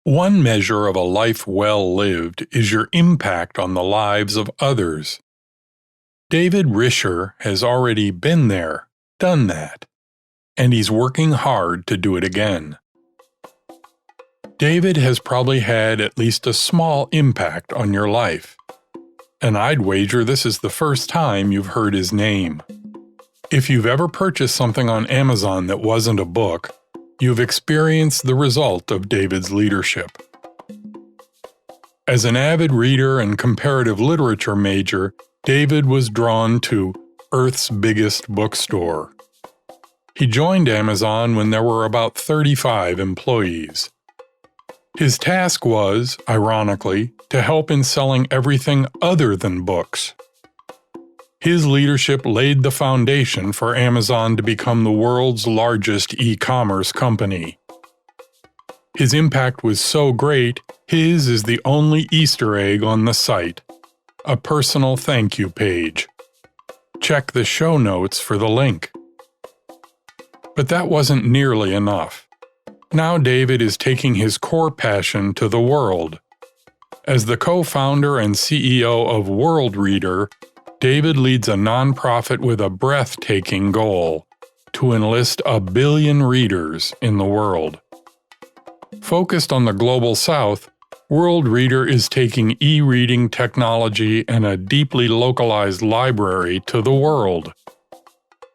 One measure of a life well lived is your impact on the lives of others. David Risher has already been there, done that, and he's working hard to do it again. David has probably had at least a small impact on your life, and I'd wager this is the first time you've heard his name. If you've ever purchased something on Amazon that wasn't a book, you've experienced the result of David's leadership. As an avid reader and comparative literature major, David was drawn to Earth's biggest bookstore. He joined Amazon when there were about 35 employees. His task was, ironically, to help in selling everything other than books. His leadership laid the foundation for Amazon to become the world's largest e-commerce company. His impact was so great, his is the only Easter egg on the site, a personal thank you page. Check the show notes for the link. But that wasn't nearly enough. Now David is taking his core passion to the world. As the co-founder and CEO of World Reader, David leads a nonprofit with a breathtaking goal: to enlist 1 billion readers in the world. Focused on the global South, World Reader is taking e-reading technology and a deeply localized library to the world.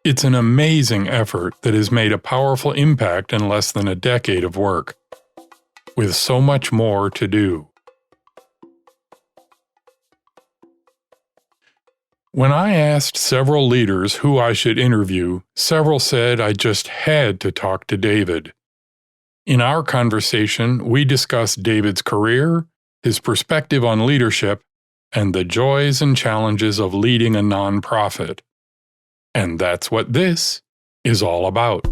It's an amazing effort that has made a powerful impact in less than a decade of work, with so much more to do. When I asked several leaders who I should interview, several said I just had to talk to David. In our conversation, we discussed David's career, his perspective on leadership, and the joys and challenges of leading a nonprofit. And that's what this is all about.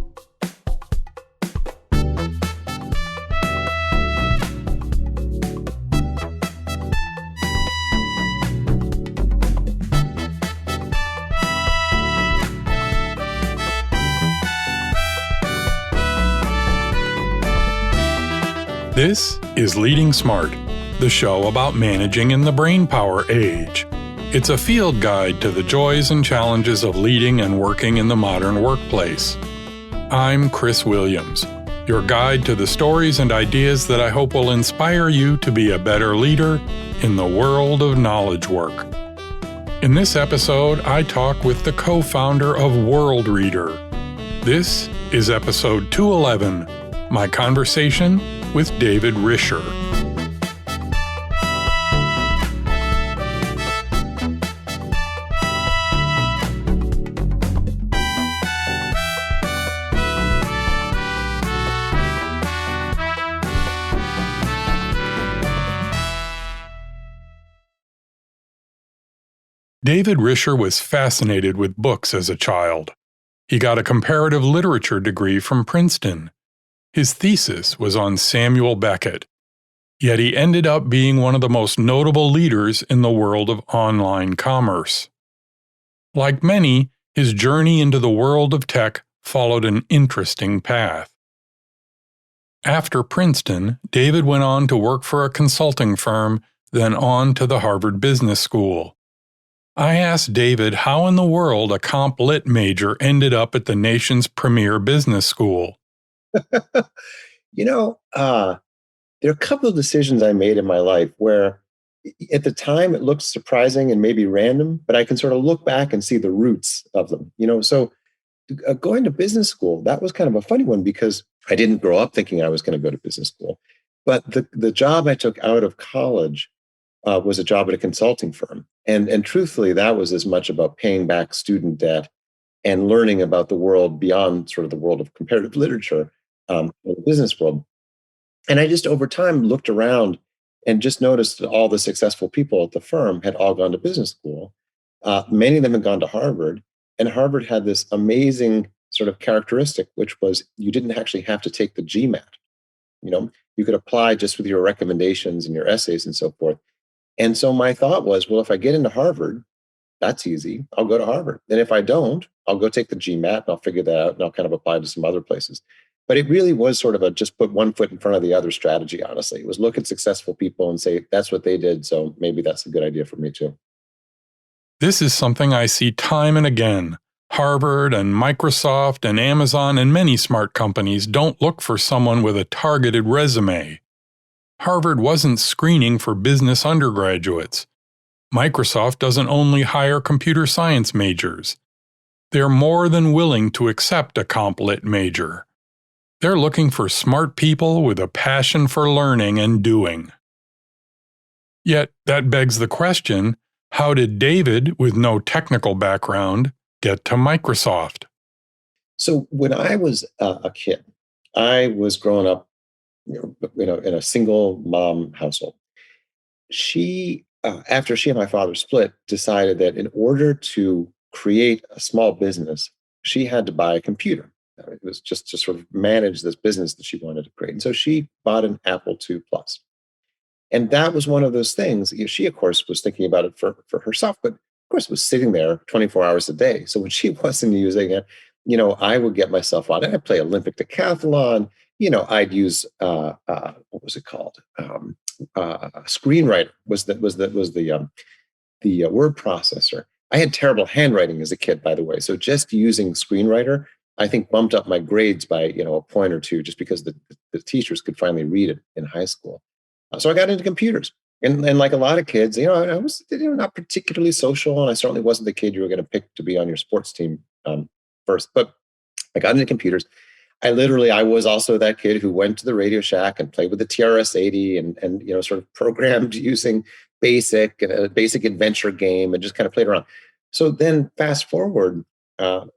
This is Leading Smart, the show about managing in the brainpower age. It's a field guide to the joys and challenges of leading and working in the modern workplace. I'm Chris Williams, your guide to the stories and ideas that I hope will inspire you to be a better leader in the world of knowledge work. In this episode, I talk with the co-founder of World Reader. This is episode 211, my conversation with David Risher. David Risher was fascinated with books as a child. He got a comparative literature degree from Princeton. His thesis was on Samuel Beckett. Yet he ended up being one of the most notable leaders in the world of online commerce. Like many, his journey into the world of tech followed an interesting path. After Princeton, David went on to work for a consulting firm, then on to the Harvard Business School. I asked David how in the world a comp lit major ended up at the nation's premier business school. There are a couple of decisions I made in my life where at the time it looked surprising and maybe random, but I can sort of look back and see the roots of them. Going to business school, that was kind of a funny one because I didn't grow up thinking I was going to go to business school. But the job I took out of college was a job at a consulting firm. And truthfully, that was as much about paying back student debt and learning about the world beyond sort of the world of comparative literature, or the business world. And I just over time looked around and just noticed that all the successful people at the firm had all gone to business school. Many of them had gone to Harvard, and Harvard had this amazing sort of characteristic, which was you didn't actually have to take the GMAT. You could apply just with your recommendations and your essays and so forth. And so my thought was, well, if I get into Harvard, that's easy. I'll go to Harvard. And if I don't, I'll go take the GMAT and I'll figure that out and I'll kind of apply to some other places. But it really was sort of a just put one foot in front of the other strategy, honestly. It was look at successful people and say, that's what they did. So maybe that's a good idea for me too. This is something I see time and again. Harvard and Microsoft and Amazon and many smart companies don't look for someone with a targeted resume. Harvard wasn't screening for business undergraduates. Microsoft doesn't only hire computer science majors. They're more than willing to accept a comp lit major. They're looking for smart people with a passion for learning and doing. Yet that begs the question, how did David, with no technical background, get to Microsoft? So when I was a kid, I was growing up, in a single mom household. She, after she and my father split, decided that in order to create a small business, she had to buy a computer. It was just to sort of manage this business that she wanted to create. And so she bought an Apple II Plus. And that was one of those things. She, of course, was thinking about it for herself, but of course, was sitting there 24 hours a day. So when she wasn't using it, I would get myself on it. I'd play Olympic decathlon. I'd use what was it called? Screenwriter was the word processor. I had terrible handwriting as a kid, by the way. So just using Screenwriter, I think bumped up my grades by a point or two, just because the teachers could finally read it in high school. So I got into computers. And like a lot of kids, I was not particularly social, and I certainly wasn't the kid you were going to pick to be on your sports team first. But I got into computers. I was also that kid who went to the Radio Shack and played with the TRS-80 and sort of programmed using BASIC and a basic adventure game and just kind of played around. So then fast forward, my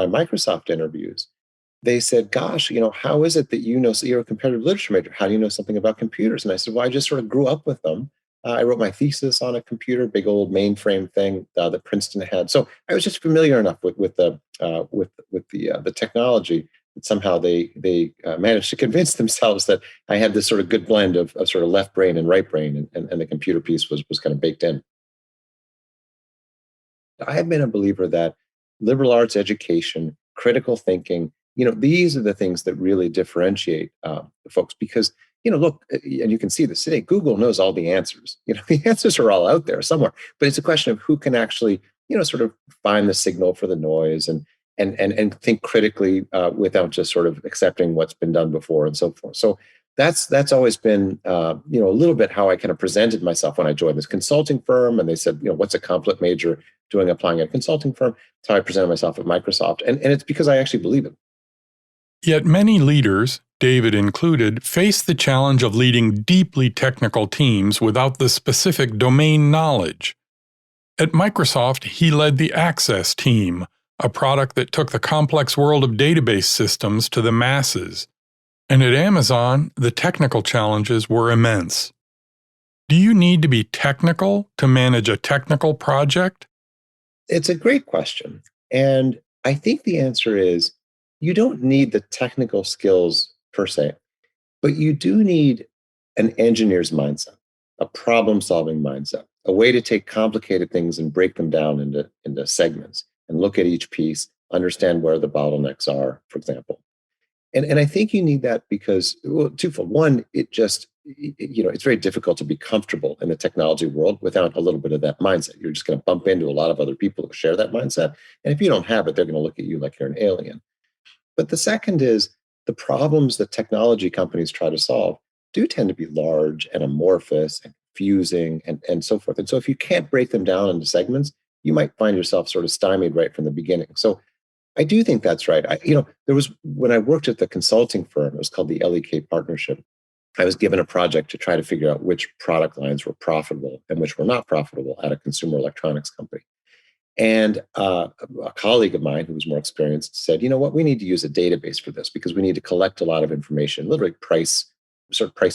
Microsoft interviews, they said, gosh, how is it that so you're a comparative literature major? How do you know something about computers? And I said, well, I just sort of grew up with them. I wrote my thesis on a computer, big old mainframe thing that Princeton had. So I was just familiar enough with the technology that somehow they managed to convince themselves that I had this sort of good blend of sort of left brain and right brain, and the computer piece was kind of baked in. I have been a believer that liberal arts education, critical thinking, these are the things that really differentiate folks, because, look, and you can see this today, Google knows all the answers. The answers are all out there somewhere, but it's a question of who can actually, sort of find the signal for the noise and think critically without just sort of accepting what's been done before and so forth. So that's always been a little bit how I kind of presented myself when I joined this consulting firm, and they said, what's a comp lit major doing applying at a consulting firm? That's how I presented myself at Microsoft, and it's because I actually believe it. Yet many leaders, David included, face the challenge of leading deeply technical teams without the specific domain knowledge. At Microsoft, he led the Access team, a product that took the complex world of database systems to the masses. And at Amazon, the technical challenges were immense. Do you need to be technical to manage a technical project? It's a great question. And I think the answer is you don't need the technical skills per se, but you do need an engineer's mindset, a problem-solving mindset, a way to take complicated things and break them down into segments and look at each piece, understand where the bottlenecks are, for example. And I think you need that because, well, twofold. One, it's very difficult to be comfortable in the technology world without a little bit of that mindset. You're just going to bump into a lot of other people who share that mindset. And if you don't have it, they're going to look at you like you're an alien. But the second is the problems that technology companies try to solve do tend to be large and amorphous and confusing and so forth. And so if you can't break them down into segments, you might find yourself sort of stymied right from the beginning. So I do think that's right. There was, when I worked at the consulting firm, it was called the LEK Partnership. I was given a project to try to figure out which product lines were profitable and which were not profitable at a consumer electronics company. And a colleague of mine who was more experienced said, you know what, we need to use a database for this because we need to collect a lot of information, literally price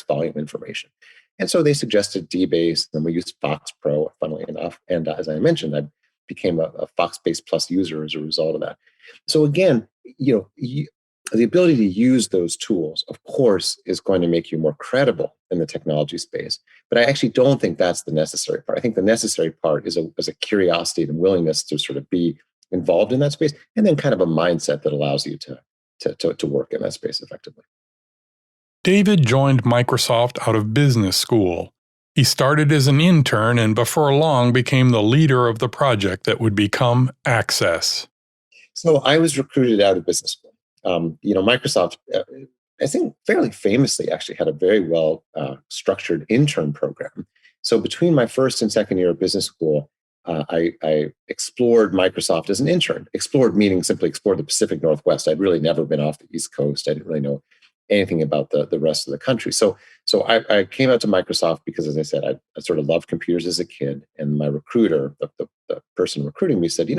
volume information. And so they suggested DBase, and we used Fox Pro, funnily enough. And as I mentioned, I became a Foxbase Plus user as a result of that. So again, the ability to use those tools, of course, is going to make you more credible in the technology space. But I actually don't think that's the necessary part. I think the necessary part is a curiosity and willingness to sort of be involved in that space, and then kind of a mindset that allows you to to work in that space effectively. David joined Microsoft out of business school. He started as an intern and before long became the leader of the project that would become Access. So I was recruited out of business school. Microsoft, I think fairly famously actually had a very well structured intern program. So between my first and second year of business school, I explored Microsoft as an intern. Explored meaning simply explored the Pacific Northwest. I'd really never been off the East Coast. I didn't really know anything about the rest of the country. So I came out to Microsoft because, as I said, I sort of loved computers as a kid. And my recruiter, the person recruiting me, said,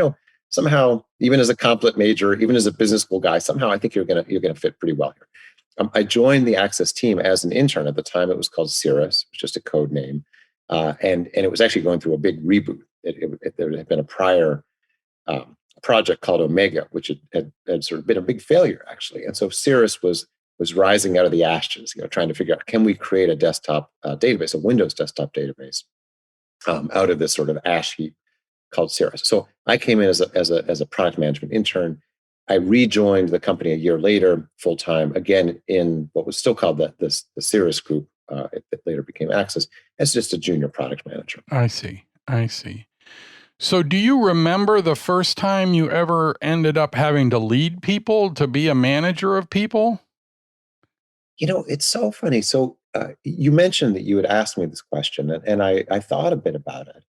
somehow, even as a complet major, even as a business school guy, somehow I think you're gonna fit pretty well here. I joined the Access team as an intern. At the time, it was called Cirrus, it was just a code name, and it was actually going through a big reboot. There had been a prior project called Omega, which had sort of been a big failure actually, and so Cirrus was rising out of the ashes, trying to figure out, can we create a desktop database, a Windows desktop database, out of this sort of ash heap called Cirrus. So I came in as a product management intern. I rejoined the company a year later, full time, again in what was still called the Cirrus Group. It later became Access, as just a junior product manager. I see. So do you remember the first time you ever ended up having to lead people, to be a manager of people? It's so funny. So you mentioned that you had asked me this question, and I thought a bit about it.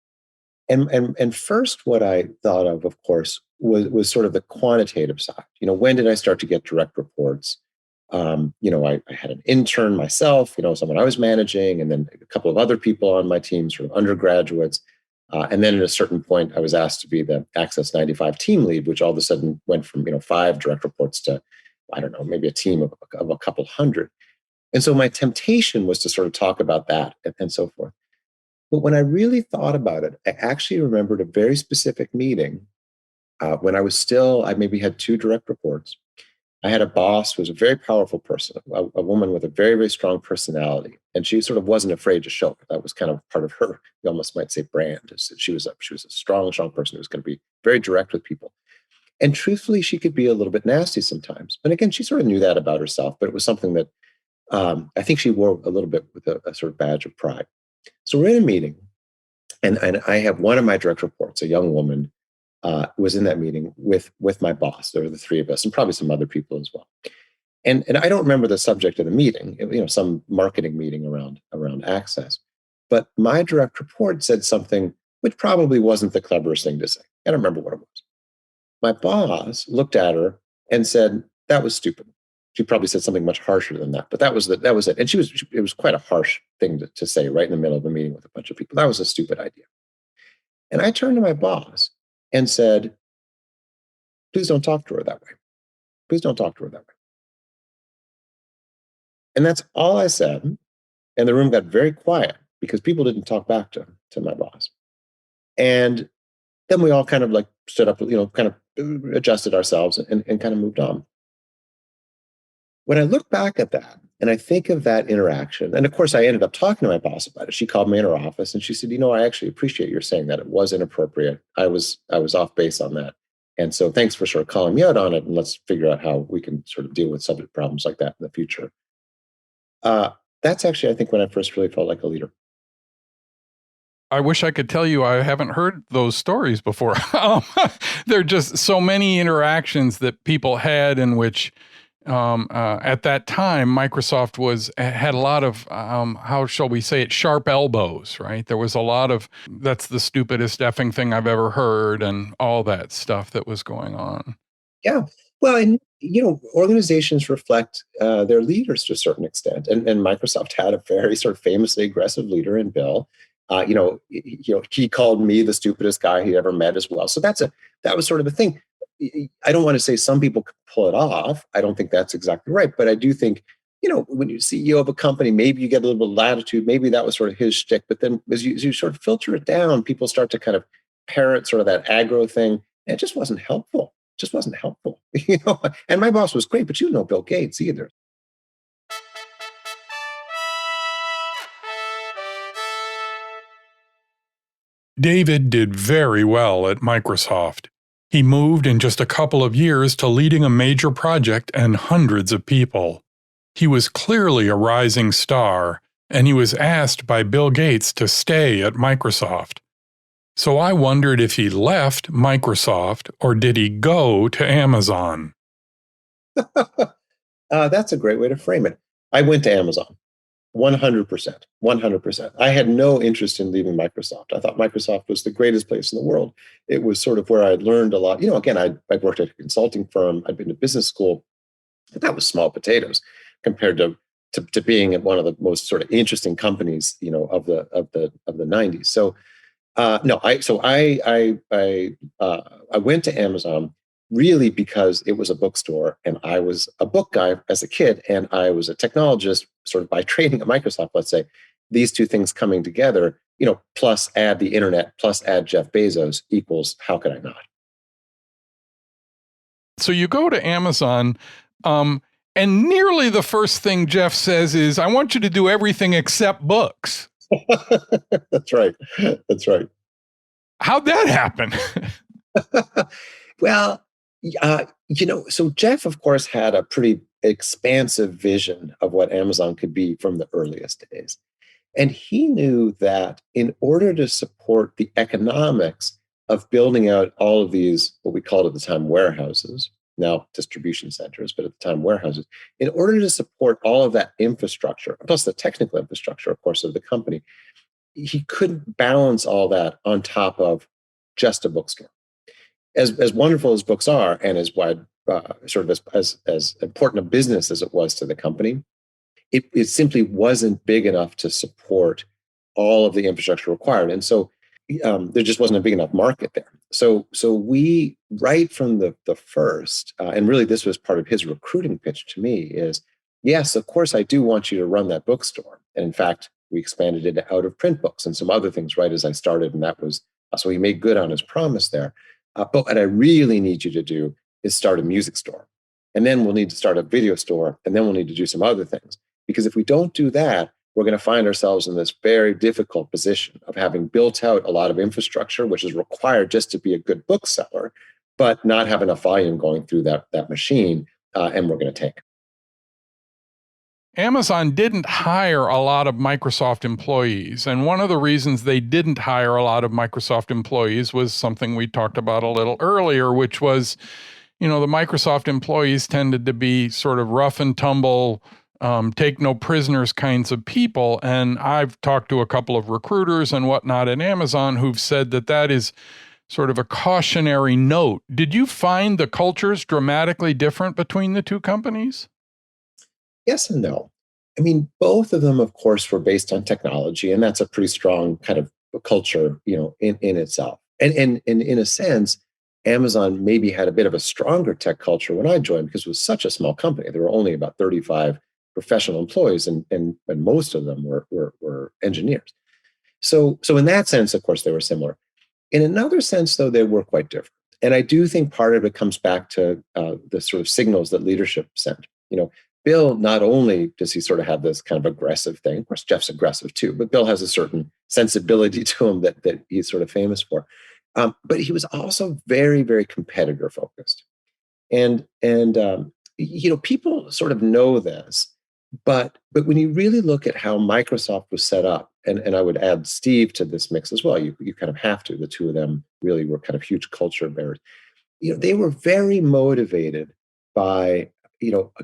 And first, what I thought of course, was sort of the quantitative side. When did I start to get direct reports? I had an intern myself, someone I was managing, and then a couple of other people on my team, sort of undergraduates. And then at a certain point, I was asked to be the Access 95 team lead, which all of a sudden went from 5 direct reports to, I don't know, maybe a team of a couple hundred. And so my temptation was to sort of talk about that and so forth. But when I really thought about it, I actually remembered a very specific meeting when I maybe had 2 direct reports. I had a boss who was a very powerful person, a woman with a very, very strong personality. And she sort of wasn't afraid to show it. That was kind of part of her, you almost might say, brand. Is that she was a strong, strong person who was going to be very direct with people. And truthfully, she could be a little bit nasty sometimes. But again, she sort of knew that about herself, but it was something that I think she wore a little bit with a sort of badge of pride. So we're in a meeting, and I have one of my direct reports, a young woman, was in that meeting with my boss. There were the 3 of us, and probably some other people as well. And I don't remember the subject of the meeting, some marketing meeting around Access. But my direct report said something which probably wasn't the cleverest thing to say. I don't remember what it was. My boss looked at her and said, "That was stupid." She probably said something much harsher than that, but that was it. And it was quite a harsh thing to say right in the middle of a meeting with a bunch of people. That was a stupid idea. And I turned to my boss and said, "Please don't talk to her that way. Please don't talk to her that way." And that's all I said. And the room got very quiet because people didn't talk back to my boss. And then we all kind of like stood up, kind of adjusted ourselves and kind of moved on. When I look back at that and I think of that interaction, and of course I ended up talking to my boss about it. She called me in her office and she said, I actually appreciate your saying that. It was inappropriate. I was off base on that. And so thanks for sort of calling me out on it. And let's figure out how we can sort of deal with subject problems like that in the future. That's actually, I think, when I first really felt like a leader. I wish I could tell you I haven't heard those stories before. There are just so many interactions that people had in which at that time, Microsoft had a lot of, how shall we say it, sharp elbows, right? There was a lot of, that's the stupidest effing thing I've ever heard, and all that stuff that was going on. Yeah. Well, and organizations reflect their leaders to a certain extent, and Microsoft had a very sort of famously aggressive leader in Bill. He called me the stupidest guy he ever met as well. So that was sort of a thing. I don't want to say some people could pull it off. I don't think that's exactly right, but I do think when you're CEO of a company, maybe you get a little bit of latitude. Maybe that was sort of his shtick. But then as you sort of filter it down, people start to kind of parrot sort of that aggro thing, and it just wasn't helpful. Just wasn't helpful, And my boss was great, but you know Bill Gates either. David did very well at Microsoft. He moved in just a couple of years to leading a major project and hundreds of people. He was clearly a rising star, and he was asked by Bill Gates to stay at Microsoft. So I wondered if he left Microsoft or did he go to Amazon? That's a great way to frame it. I went to Amazon. 100%. 100%. I had no interest in leaving Microsoft. I thought Microsoft was the greatest place in the world. It was sort of where I'd learned a lot. Again, I'd worked at a consulting firm. I'd been to business school. But that was small potatoes compared to being at one of the most sort of interesting companies, of the 90s. So no, I went to Amazon really because it was a bookstore and I was a book guy as a kid and I was a technologist sort of by training at Microsoft, let's say. These two things coming together, plus add the internet, plus add Jeff Bezos equals how could I not? So you go to Amazon, and nearly the first thing Jeff says is, I want you to do everything except books. That's right. That's right. How'd that happen? Well, so Jeff, of course, had a pretty expansive vision of what Amazon could be from the earliest days. And he knew that in order to support the economics of building out all of these, what we called at the time warehouses, now distribution centers, but at the time warehouses, in order to support all of that infrastructure, plus the technical infrastructure, of course, of the company, he couldn't balance all that on top of just a bookstore. As wonderful as books are, and as wide, sort of as important a business as it was to the company, it simply wasn't big enough to support all of the infrastructure required, and so there just wasn't a big enough market there. So we, right from the first, and really this was part of his recruiting pitch to me, is yes, of course I do want you to run that bookstore, and in fact we expanded it out of print books and some other things right as I started, and that was so he made good on his promise there. But what I really need you to do is start a music store. And then we'll need to start a video store. And then we'll need to do some other things. Because if we don't do that, we're going to find ourselves in this very difficult position of having built out a lot of infrastructure, which is required just to be a good bookseller, but not have enough volume going through that machine. And we're going to tank. Amazon didn't hire a lot of Microsoft employees. And one of the reasons they didn't hire a lot of Microsoft employees was something we talked about a little earlier, which was, the Microsoft employees tended to be sort of rough and tumble, take no prisoners kinds of people. And I've talked to a couple of recruiters and whatnot at Amazon who've said that is sort of a cautionary note. Did you find the cultures dramatically different between the two companies? Yes and no. I mean, both of them, of course, were based on technology, and that's a pretty strong kind of culture, in itself. And in a sense, Amazon maybe had a bit of a stronger tech culture when I joined because it was such a small company. There were only about 35 professional employees, and most of them were engineers. So in that sense, of course, they were similar. In another sense, though, they were quite different. And I do think part of it comes back to the sort of signals that leadership sent. Bill, not only does he sort of have this kind of aggressive thing, of course, Jeff's aggressive too, but Bill has a certain sensibility to him that he's sort of famous for. But he was also very, very competitor focused. And people sort of know this, but when you really look at how Microsoft was set up, and I would add Steve to this mix as well, you kind of have to, the two of them really were kind of huge culture bearers. They were very motivated by,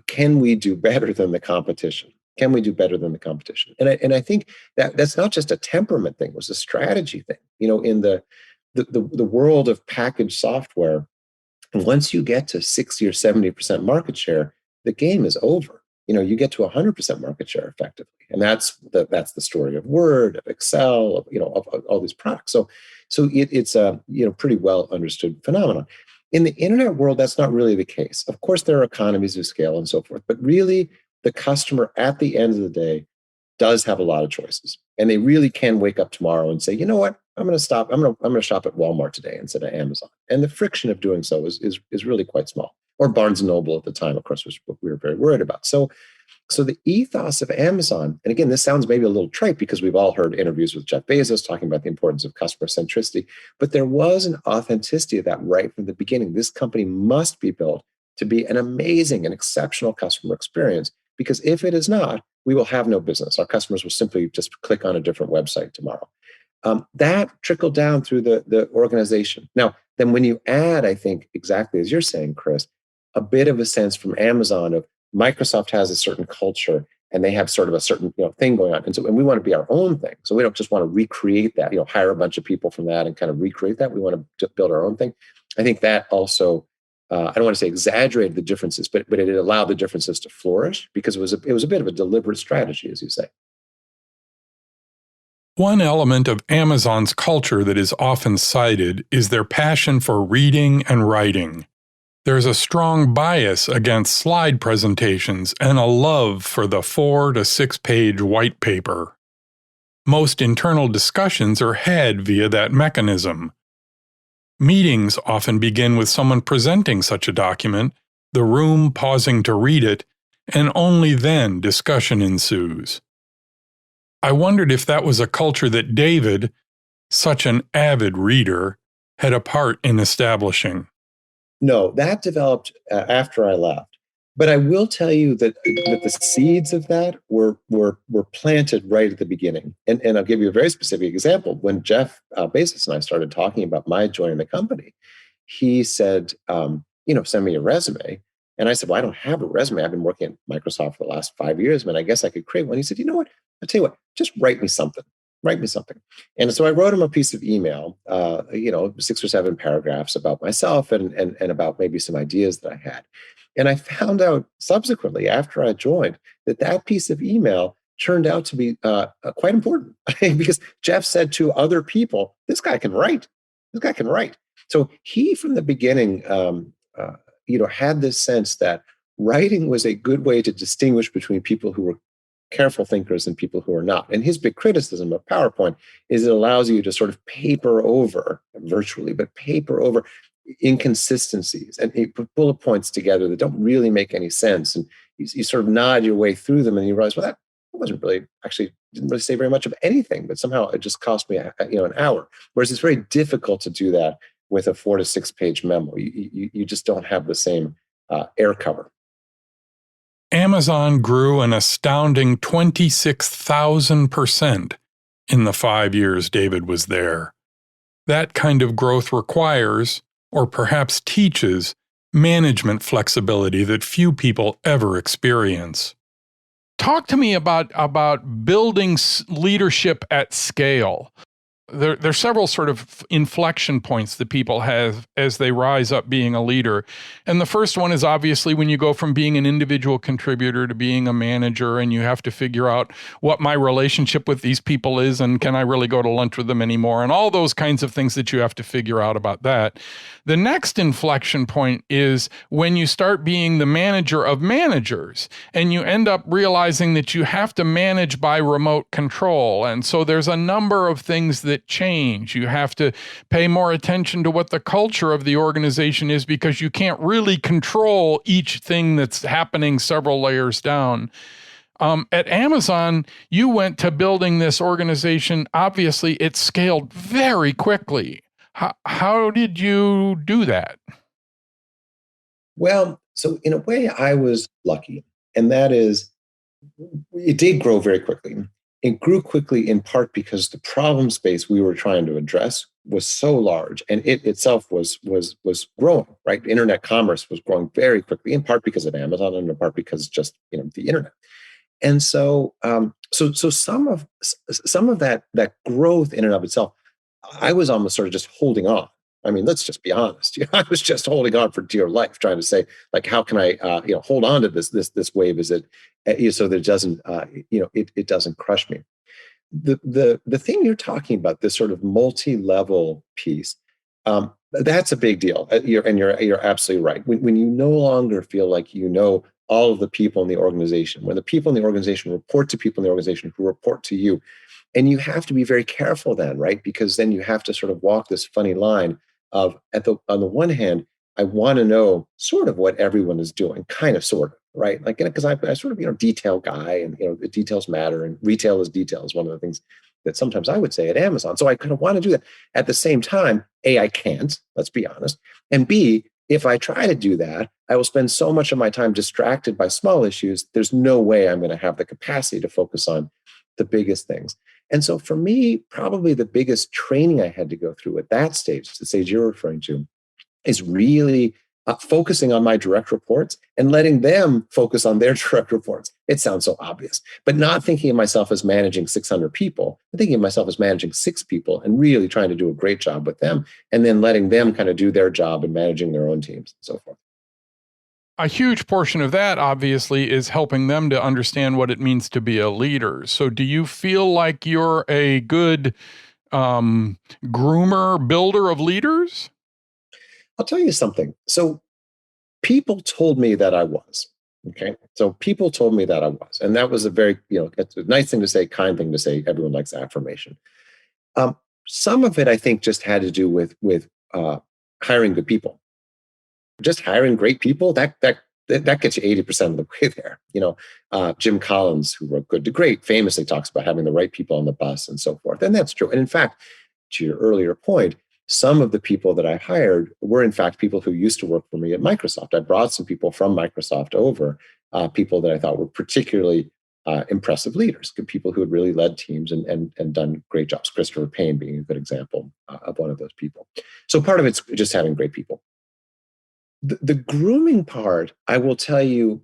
can we do better than the competition? Can we do better than the competition? And I think that's not just a temperament thing; it was a strategy thing. In the world of packaged software, once you get to 60 or 70% market share, the game is over. You get to 100% market share effectively, and that's the story of Word, of Excel, of all these products. So it's a pretty well understood phenomenon. In the internet world, that's not really the case. Of course, there are economies of scale and so forth, but really the customer at the end of the day does have a lot of choices. And they really can wake up tomorrow and say, you know what, I'm going to stop. I'm going to shop at Walmart today instead of Amazon. And the friction of doing so is really quite small. Or Barnes and Noble at the time, of course, was what we were very worried about. So So the ethos of Amazon, and again, this sounds maybe a little trite because we've all heard interviews with Jeff Bezos talking about the importance of customer centricity, but there was an authenticity of that right from the beginning. This company must be built to be an amazing and exceptional customer experience, because if it is not, we will have no business. Our customers will simply just click on a different website tomorrow. That trickled down through the organization. Now, then when you add, I think, exactly as you're saying, Chris, a bit of a sense from Amazon of Microsoft has a certain culture and they have sort of a certain thing going on. And we want to be our own thing. So we don't just want to recreate that, hire a bunch of people from that and kind of recreate that. We want to build our own thing. I think that also, I don't want to say exaggerated the differences, but it allowed the differences to flourish because it was a bit of a deliberate strategy, as you say. One element of Amazon's culture that is often cited is their passion for reading and writing. There's a strong bias against slide presentations and a love for the 4 to 6 page white paper. Most internal discussions are had via that mechanism. Meetings often begin with someone presenting such a document, the room pausing to read it, and only then discussion ensues. I wondered if that was a culture that David, such an avid reader, had a part in establishing. No, that developed after I left. But I will tell you that the seeds of that were planted right at the beginning. And I'll give you a very specific example. When Jeff Bezos and I started talking about my joining the company, he said, send me a resume. And I said, well, I don't have a resume. I've been working at Microsoft for the last 5 years, but I guess I could create one. He said, you know what? I'll tell you what, just write me something. Write me something. And so I wrote him a piece of email, 6 or 7 paragraphs about myself and about maybe some ideas that I had. And I found out subsequently, after I joined, that piece of email turned out to be quite important because Jeff said to other people, this guy can write. This guy can write. So he, from the beginning, had this sense that writing was a good way to distinguish between people who were careful thinkers and people who are not. And his big criticism of PowerPoint is it allows you to sort of paper over, virtually, but paper over inconsistencies and you put bullet points together that don't really make any sense. And you sort of nod your way through them and you realize, well, that wasn't really, actually didn't really say very much of anything, but somehow it just cost me an hour. Whereas it's very difficult to do that with a 4 to 6 page memo. You just don't have the same air cover. Amazon grew an astounding 26,000% in the 5 years David was there. That kind of growth requires, or perhaps teaches, management flexibility that few people ever experience. Talk to me about building leadership at scale. There's several sort of inflection points that people have as they rise up being a leader. And the first one is obviously when you go from being an individual contributor to being a manager, and you have to figure out what my relationship with these people is, and can I really go to lunch with them anymore, and all those kinds of things that you have to figure out about that. The next inflection point is when you start being the manager of managers, and you end up realizing that you have to manage by remote control. And so there's a number of things that change. You have to pay more attention to what the culture of the organization is, because you can't really control each thing that's happening several layers down. At Amazon, you went to building this organization. Obviously, it scaled very quickly. How did you do that? Well, so in a way, I was lucky. And that is, it did grow very quickly. It grew quickly in part because the problem space we were trying to address was so large, and it itself was growing. Right, internet commerce was growing very quickly, in part because of Amazon, and in part because just the internet. And so, so some of that growth in and of itself, I was almost sort of just holding on. I mean, let's just be honest. I was just holding on for dear life, trying to say, like, how can I, hold on to this wave? Is it so that it doesn't, it doesn't crush me? The thing you're talking about, this sort of multi-level piece, that's a big deal. You're absolutely right. When you no longer feel like all of the people in the organization, when the people in the organization report to people in the organization who report to you, and you have to be very careful then, right? Because then you have to sort of walk this funny line of, on the one hand, I want to know sort of what everyone is doing, kind of, sort of, right? Like, because I sort of, detail guy, and, the details matter, and retail is detail is one of the things that sometimes I would say at Amazon. So I kind of want to do that. At the same time, A, I can't, let's be honest. And B, if I try to do that, I will spend so much of my time distracted by small issues. There's no way I'm going to have the capacity to focus on the biggest things. And so for me, probably the biggest training I had to go through at that stage, the stage you're referring to, is really focusing on my direct reports and letting them focus on their direct reports. It sounds so obvious, but not thinking of myself as managing 600 people, but thinking of myself as managing 6 people and really trying to do a great job with them, and then letting them kind of do their job and managing their own teams and so forth. A huge portion of that, obviously, is helping them to understand what it means to be a leader. So do you feel like you're a good groomer, builder of leaders? I'll tell you something. So people told me that I was. Okay. So people told me that I was. And that was a very, it's a nice thing to say, kind thing to say. Everyone likes affirmation. Um, some of it, I think, just had to do with hiring good people. Just hiring great people, that gets you 80% of the way there. Jim Collins, who wrote Good to Great, famously talks about having the right people on the bus and so forth. And that's true. And in fact, to your earlier point, some of the people that I hired were, in fact, people who used to work for me at Microsoft. I brought some people from Microsoft over, people that I thought were particularly impressive leaders, good people who had really led teams and done great jobs. Christopher Payne being a good example of one of those people. So part of it's just having great people. The grooming part, I will tell you,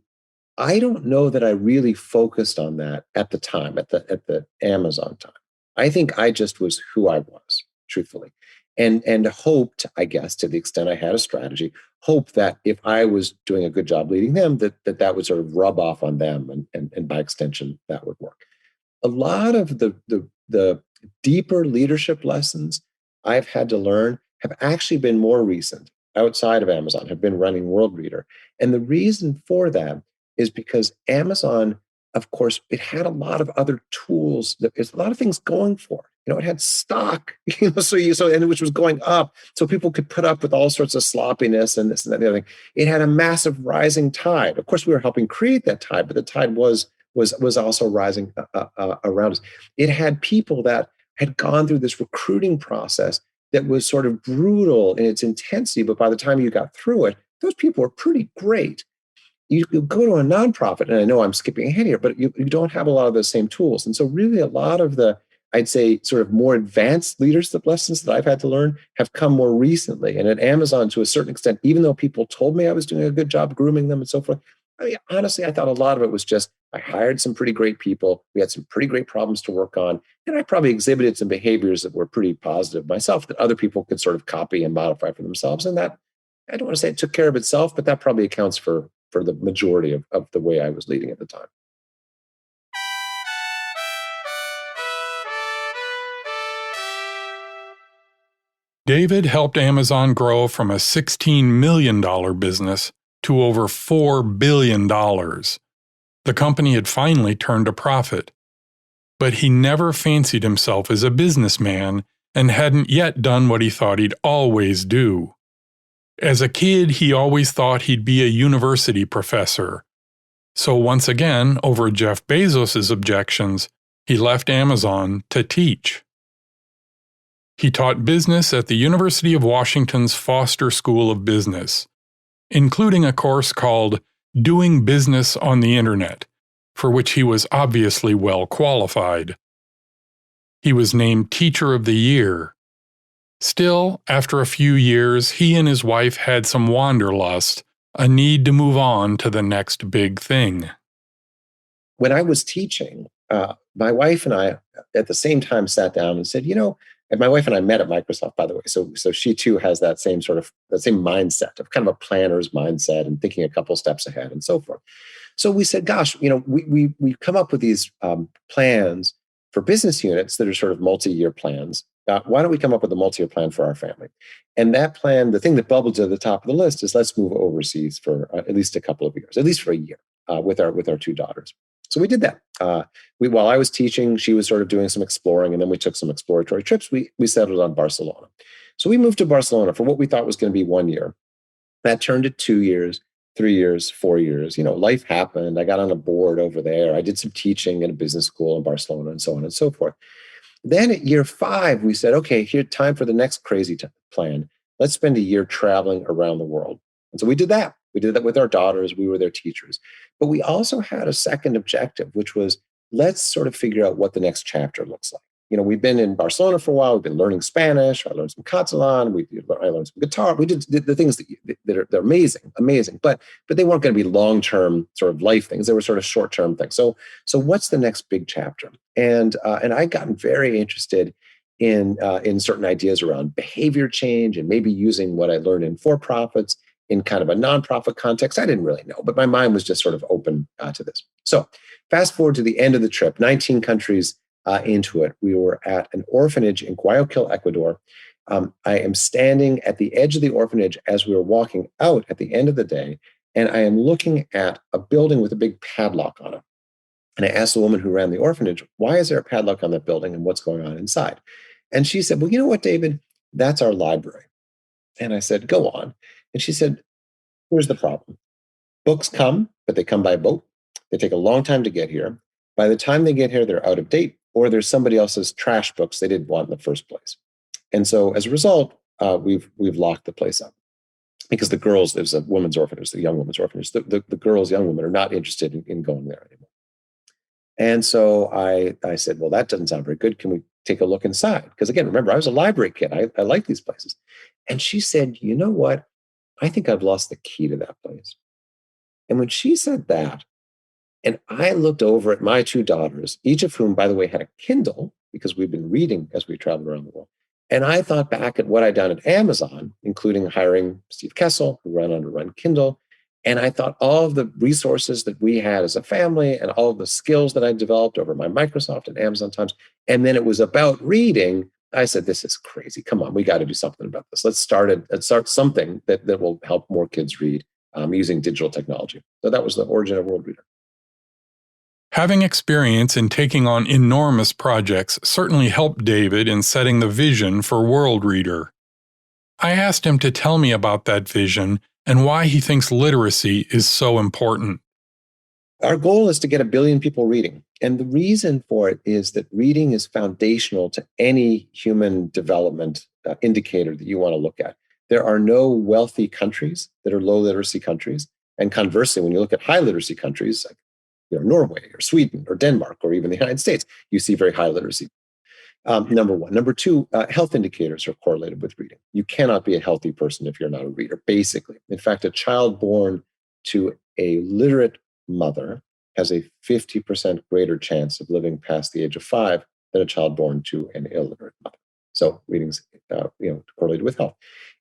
I don't know that I really focused on that at the time, at the Amazon time. I think I just was who I was, truthfully, and hoped, I guess, to the extent I had a strategy, hope that if I was doing a good job leading them, that would sort of rub off on them, and by extension, that would work. A lot of the deeper leadership lessons I've had to learn have actually been more recent, outside of Amazon, have been running Worldreader. And the reason for that is because Amazon, of course, it had a lot of other tools. There's a lot of things going for it. It had stock, and which was going up, so people could put up with all sorts of sloppiness and this and that and the other thing. It had a massive rising tide. Of course, we were helping create that tide, but the tide was also rising around us. It had people that had gone through this recruiting process that was sort of brutal in its intensity, but by the time you got through it, those people were pretty great. You go to a nonprofit, and I know I'm skipping ahead here, but you don't have a lot of those same tools. And so really a lot of the, I'd say, sort of more advanced leadership lessons that I've had to learn have come more recently. And at Amazon, to a certain extent, even though people told me I was doing a good job grooming them and so forth, honestly, I thought a lot of it was just I hired some pretty great people. We had some pretty great problems to work on. And I probably exhibited some behaviors that were pretty positive myself that other people could sort of copy and modify for themselves. And that, I don't want to say it took care of itself, but that probably accounts for the majority of the way I was leading at the time. David helped Amazon grow from a $16 million business to over $4 billion. The company had finally turned a profit. But he never fancied himself as a businessman and hadn't yet done what he thought he'd always do. As a kid, he always thought he'd be a university professor. So once again, over Jeff Bezos' objections, he left Amazon to teach. He taught business at the University of Washington's Foster School of Business, including a course called Doing Business on the Internet, for which he was obviously well qualified. He was named Teacher of the Year. Still, after a few years, he and his wife had some wanderlust, a need to move on to the next big thing. When I was teaching, my wife and I at the same time sat down and said, and my wife and I met at Microsoft, by the way. So she too has that same mindset of kind of a planner's mindset and thinking a couple steps ahead and so forth. So we said, gosh, we come up with these plans for business units that are sort of multi-year plans. Why don't we come up with a multi-year plan for our family? And that plan, the thing that bubbled to the top of the list is let's move overseas for at least a couple of years, at least for a year, with our 2 daughters. So we did that. While I was teaching, she was sort of doing some exploring, and then we took some exploratory trips. We settled on Barcelona. So we moved to Barcelona for what we thought was going to be 1 year. That turned to 2 years. 3 years, 4 years. Life happened. I got on a board over there. I did some teaching in a business school in Barcelona and so on and so forth. Then at year 5, we said, okay, here, time for the next crazy plan. Let's spend a year traveling around the world. And so we did that. We did that with our daughters. We were their teachers. But we also had a second objective, which was let's sort of figure out what the next chapter looks like. We've been in Barcelona for a while. We've been learning Spanish. I learned some Catalan. I learned some guitar. We did the things that are they're amazing. But they weren't going to be long-term sort of life things. They were sort of short-term things. So what's the next big chapter? And I'd gotten very interested in certain ideas around behavior change and maybe using what I learned in for-profits in kind of a nonprofit context. I didn't really know, but my mind was just sort of open to this. So fast forward to the end of the trip, 19 countries into it. We were at an orphanage in Guayaquil, Ecuador. I am standing at the edge of the orphanage as we were walking out at the end of the day, and I am looking at a building with a big padlock on it. And I asked the woman who ran the orphanage, why is there a padlock on that building and what's going on inside? And she said, well, you know what, David? That's our library. And I said, go on. And she said, here's the problem. Books come, but they come by boat. They take a long time to get here. By the time they get here, they're out of date, or there's somebody else's trash books they didn't want in the first place. And so as a result, we've locked the place up because the girls, there's a women's orphanage, the young women's orphanage, the girls, young women are not interested in going there anymore. And so I said, well, that doesn't sound very good. Can we take a look inside? Because again, remember, I was a library kid. I like these places. And she said, you know what? I think I've lost the key to that place. And when she said that, and I looked over at my 2 daughters, each of whom, by the way, had a Kindle because we've been reading as we traveled around the world. And I thought back at what I'd done at Amazon, including hiring Steve Kessel, who ran under Run Kindle. And I thought all of the resources that we had as a family and all of the skills that I developed over my Microsoft and Amazon times. And then it was about reading. I said, this is crazy. Come on, we got to do something about this. Let's start something that will help more kids read using digital technology. So that was the origin of World Reader. Having experience in taking on enormous projects certainly helped David in setting the vision for World Reader. I asked him to tell me about that vision and why he thinks literacy is so important. Our goal is to get 1 billion people reading. And the reason for it is that reading is foundational to any human development indicator that you want to look at. There are no wealthy countries that are low literacy countries. And conversely, when you look at high literacy countries, like Norway or Sweden or Denmark or even the United States, you see very high literacy. Number one. Number two, health indicators are correlated with reading. You cannot be a healthy person if you're not a reader, basically. In fact, a child born to a literate mother has a 50% greater chance of living past the age of 5 than a child born to an illiterate mother. So reading's correlated with health.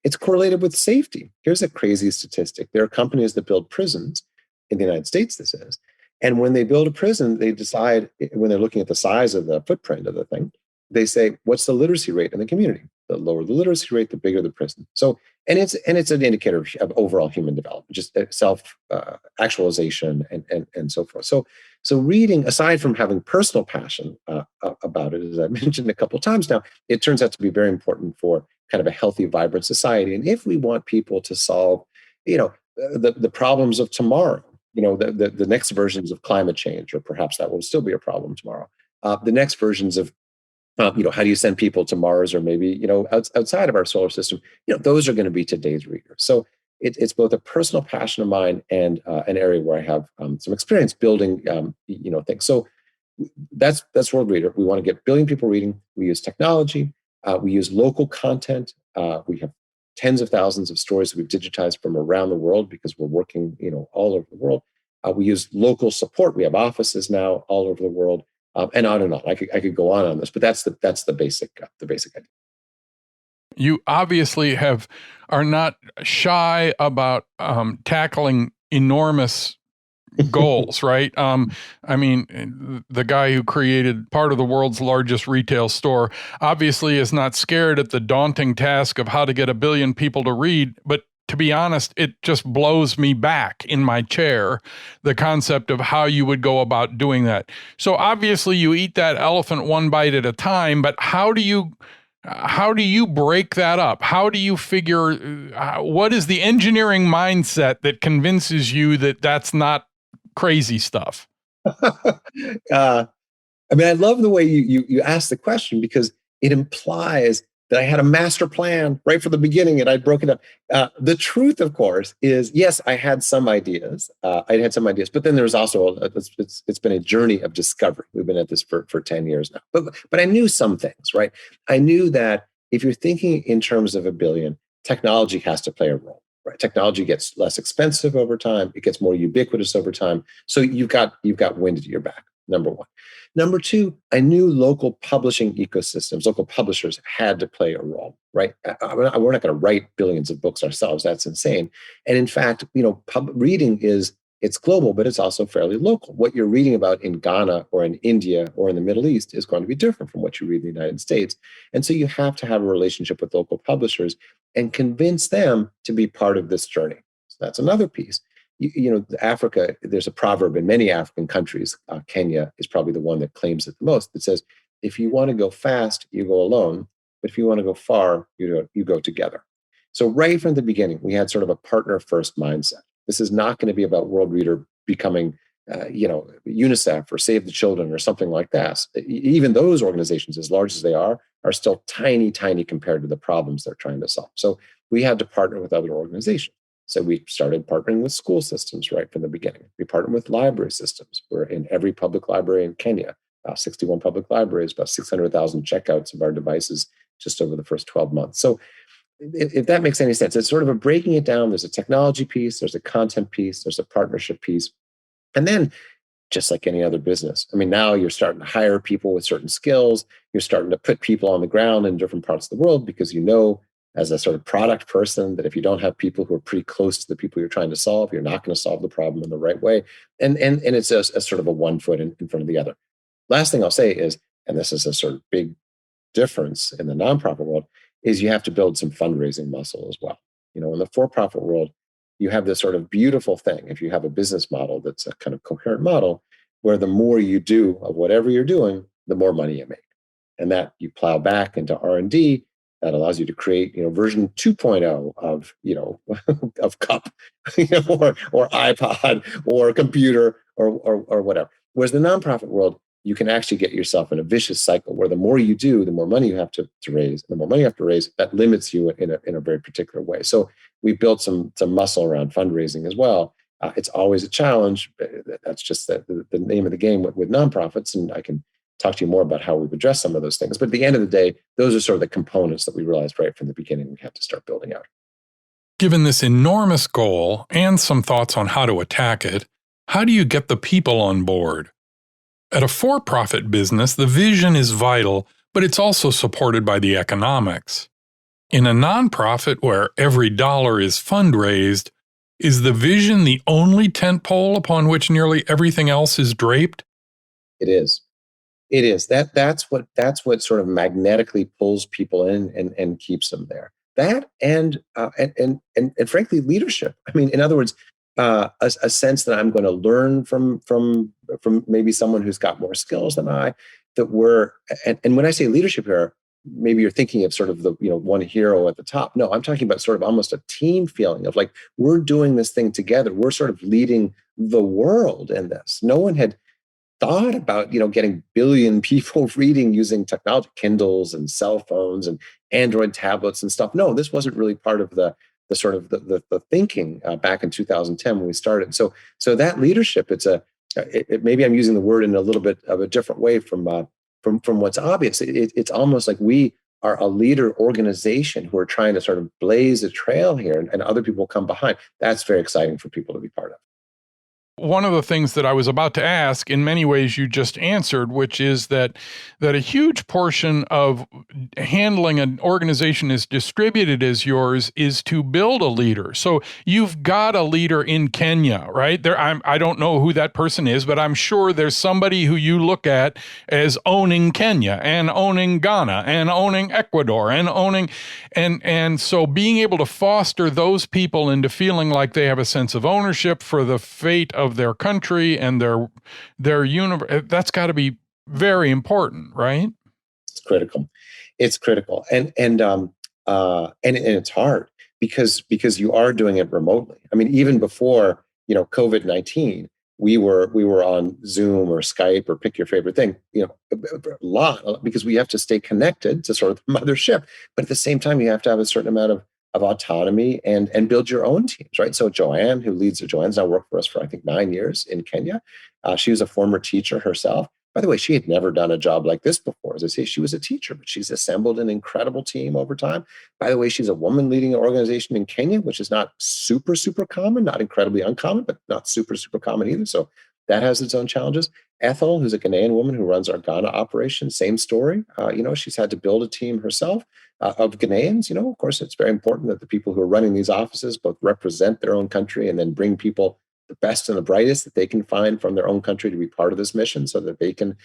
It's correlated with safety. Here's a crazy statistic. There are companies that build prisons in the United States, this is. And when they build a prison, they decide, when they're looking at the size of the footprint of the thing, they say, what's the literacy rate in the community? The lower the literacy rate, the bigger the prison. So, and it's an indicator of overall human development, just self actualization and so forth. So reading, aside from having personal passion about it, as I mentioned a couple of times now, it turns out to be very important for kind of a healthy, vibrant society. And if we want people to solve, the problems of tomorrow, the next versions of climate change, or perhaps that will still be a problem tomorrow. The next versions of how do you send people to Mars, or maybe outside of our solar system? Those are going to be today's readers. So it's both a personal passion of mine and an area where I have some experience building things. So that's World Reader. We want to get 1 billion people reading. We use technology. We use local content. We have tens of thousands of stories that we've digitized from around the world because we're working all over the world. We use local support. We have offices now all over the world. And on and on. I could go on this, but that's the basic idea. You obviously are not shy about tackling enormous goals, right? I mean, the guy who created part of the world's largest retail store obviously is not scared at the daunting task of how to get 1 billion people to read, but to be honest, it just blows me back in my chair, the concept of how you would go about doing that. So obviously you eat that elephant one bite at a time, but how do you How do you break that up? How do you figure, what is the engineering mindset that convinces you that that's not crazy stuff? uh, I mean, I love the way you ask the question because it implies that I had a master plan right from the beginning and I'd broken up. The truth, of course, is yes, I had some ideas. I had some ideas, but then there was also it's been a journey of discovery. We've been at this for 10 years now, but I knew some things, right? I knew that if you're thinking in terms of a billion, technology has to play a role. Right? Technology gets less expensive over time. It gets more ubiquitous over time. So you've got wind at your back. Number one. Number two, I knew local publishing ecosystems, local publishers had to play a role, right? We're not going to write billions of books ourselves. That's insane. And in fact, reading it's global, but it's also fairly local. What you're reading about in Ghana or in India or in the Middle East is going to be different from what you read in the United States. And so you have to have a relationship with local publishers and convince them to be part of this journey. So that's another piece. Africa, there's a proverb in many African countries. Kenya is probably the one that claims it the most, that says, if you want to go fast, you go alone. But if you want to go far, you go together. So right from the beginning, we had sort of a partner first mindset. This is not going to be about World Reader becoming, UNICEF or Save the Children or something like that. Even those organizations, as large as they are still tiny, tiny compared to the problems they're trying to solve. So we had to partner with other organizations. So we started partnering with school systems right from the beginning. We partnered with library systems. We're in every public library in Kenya, 61 public libraries, about 600,000 checkouts of our devices just over the first 12 months. So if that makes any sense, it's sort of a breaking it down. There's a technology piece, there's a content piece, there's a partnership piece. And then just like any other business. I mean, now you're starting to hire people with certain skills. You're starting to put people on the ground in different parts of the world because as a sort of product person that if you don't have people who are pretty close to the people you're trying to solve, you're not going to solve the problem in the right way. And it's a sort of a one foot in front of the other. Last thing I'll say is, and this is a sort of big difference in the nonprofit world, is you have to build some fundraising muscle as well. In the for-profit world, you have this sort of beautiful thing. If you have a business model that's a kind of coherent model, where the more you do of whatever you're doing, the more money you make. And that you plow back into R&D, that allows you to create, version 2.0 of, of cup, or iPod or computer or whatever. Whereas the nonprofit world, you can actually get yourself in a vicious cycle where the more you do, the more money you have to raise. The more money you have to raise, that limits you in a very particular way. So we built some muscle around fundraising as well. It's always a challenge. That's just the name of the game with nonprofits. And I can talk to you more about how we've addressed some of those things. But at the end of the day, those are sort of the components that we realized right from the beginning we had to start building out. Given this enormous goal and some thoughts on how to attack it, how do you get the people on board? At a for-profit business, the vision is vital, but it's also supported by the economics. In a nonprofit where every dollar is fundraised, is the vision the only tentpole upon which nearly everything else is draped? It is. It is. That's what sort of magnetically pulls people in and keeps them there. That and frankly, leadership. I mean, in other words, a sense that I'm going to learn from maybe someone who's got more skills than I. That we're and when I say leadership here, maybe you're thinking of sort of the one hero at the top. No, I'm talking about sort of almost a team feeling of like we're doing this thing together. We're sort of leading the world in this. No one had thought about getting billion people reading using technology, Kindles and cell phones and Android tablets and stuff. No, this wasn't really part of the sort of the thinking back in 2010 when we started. So that leadership, maybe I'm using the word in a little bit of a different way from what's obvious. It's almost like we are a leader organization who are trying to sort of blaze a trail here, and other people come behind. That's very exciting for people to be part of. One of the things that I was about to ask, in many ways you just answered, which is that a huge portion of handling an organization as distributed as yours is to build a leader. So you've got a leader in Kenya, right? I don't know who that person is, but I'm sure there's somebody who you look at as owning Kenya and owning Ghana and owning Ecuador and so being able to foster those people into feeling like they have a sense of ownership for the fate of their country and their universe, that's got to be very important, right? critical. It's critical, and it's hard because you are doing it remotely. I mean, even before COVID-19, we were on Zoom or Skype or pick your favorite thing, a lot because we have to stay connected to sort of the mothership. But at the same time, you have to have a certain amount of autonomy and build your own teams, right? So Joanne, who leads Joanne's now worked for us for I think 9 years in Kenya. She was a former teacher herself. By the way, she had never done a job like this before. As I say, she was a teacher, but she's assembled an incredible team over time. By the way, she's a woman leading an organization in Kenya, which is not super, super common, not incredibly uncommon, but not super, super common either. So that has its own challenges. Ethel, who's a Ghanaian woman who runs our Ghana operation, same story. She's had to build a team herself of Ghanaians. Of course, it's very important that the people who are running these offices both represent their own country and then bring people the best and the brightest that they can find from their own country to be part of this mission so that they can,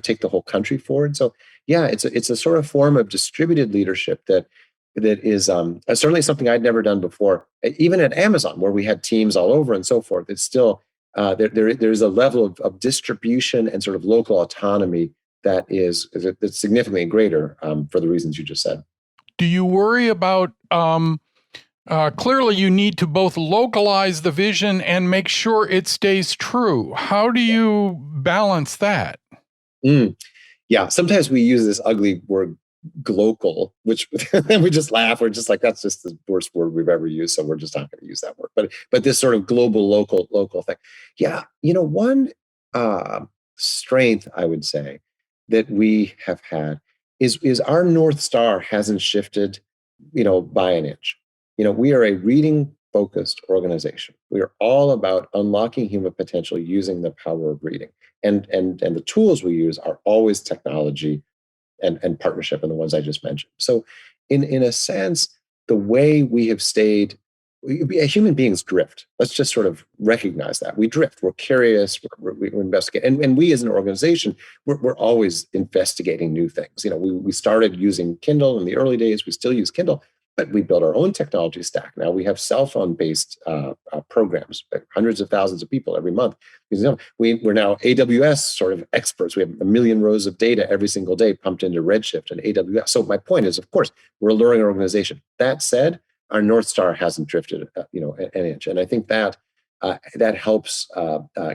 take the whole country forward. So yeah, it's a sort of form of distributed leadership that is certainly something I'd never done before. Even at Amazon, where we had teams all over and so forth, it's still there's a level of distribution and sort of local autonomy that's significantly greater for the reasons you just said. Do you worry about clearly you need to both localize the vision and make sure it stays true? How do you balance that? Yeah, sometimes we use this ugly word glocal, which we just laugh. We're just like, that's just the worst word we've ever used, so we're just not going to use that word. But this sort of global, local thing. Yeah, one strength I would say that we have had is our North Star hasn't shifted, by an inch. We are a reading focused organization. We are all about unlocking human potential using the power of reading. And the tools we use are always technology and partnership, and the ones I just mentioned. So in a sense, the way we have stayed, human beings drift. Let's just sort of recognize that. We drift. We're curious. We investigate. And we as an organization, we're always investigating new things. We started using Kindle in the early days. We still use Kindle, but we built our own technology stack. Now we have cell phone based programs, hundreds of thousands of people every month. We're now AWS sort of experts. We have 1 million rows of data every single day pumped into Redshift and AWS. So my point is, of course, we're a learning organization. That said, our North Star hasn't drifted, an inch. And I think that that helps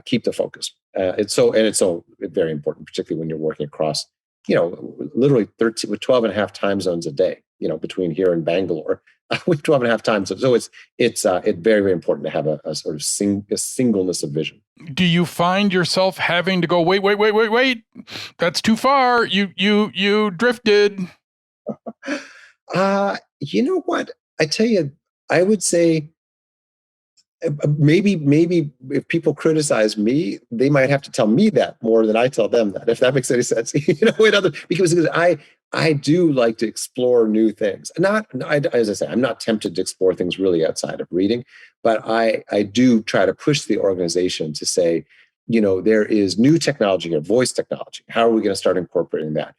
keep the focus. It's so very important, particularly when you're working across, literally 13 with 12 and a half time zones a day, between here and Bangalore, with 12 and a half time zones. So it's very, very important to have a sort of singleness of vision. Do you find yourself having to go, wait, that's too far. You drifted. You know what? I tell you, I would say maybe if people criticize me, they might have to tell me that more than I tell them that, if that makes any sense. Because I do like to explore new things. As I say, I'm not tempted to explore things really outside of reading, but I do try to push the organization to say, there is new technology here, voice technology. How are we going to start incorporating that?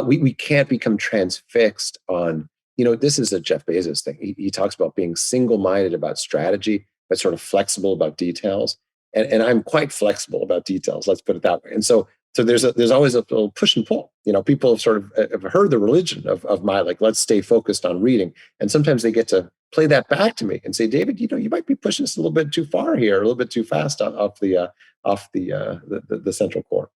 We can't become transfixed on, this is a Jeff Bezos thing. He talks about being single-minded about strategy, but sort of flexible about details. And I'm quite flexible about details, let's put it that way. And so there's always a little push and pull. People have sort of have heard the religion of my, like, let's stay focused on reading. And sometimes they get to play that back to me and say, David, you might be pushing this a little bit too far here, a little bit too fast off the central core.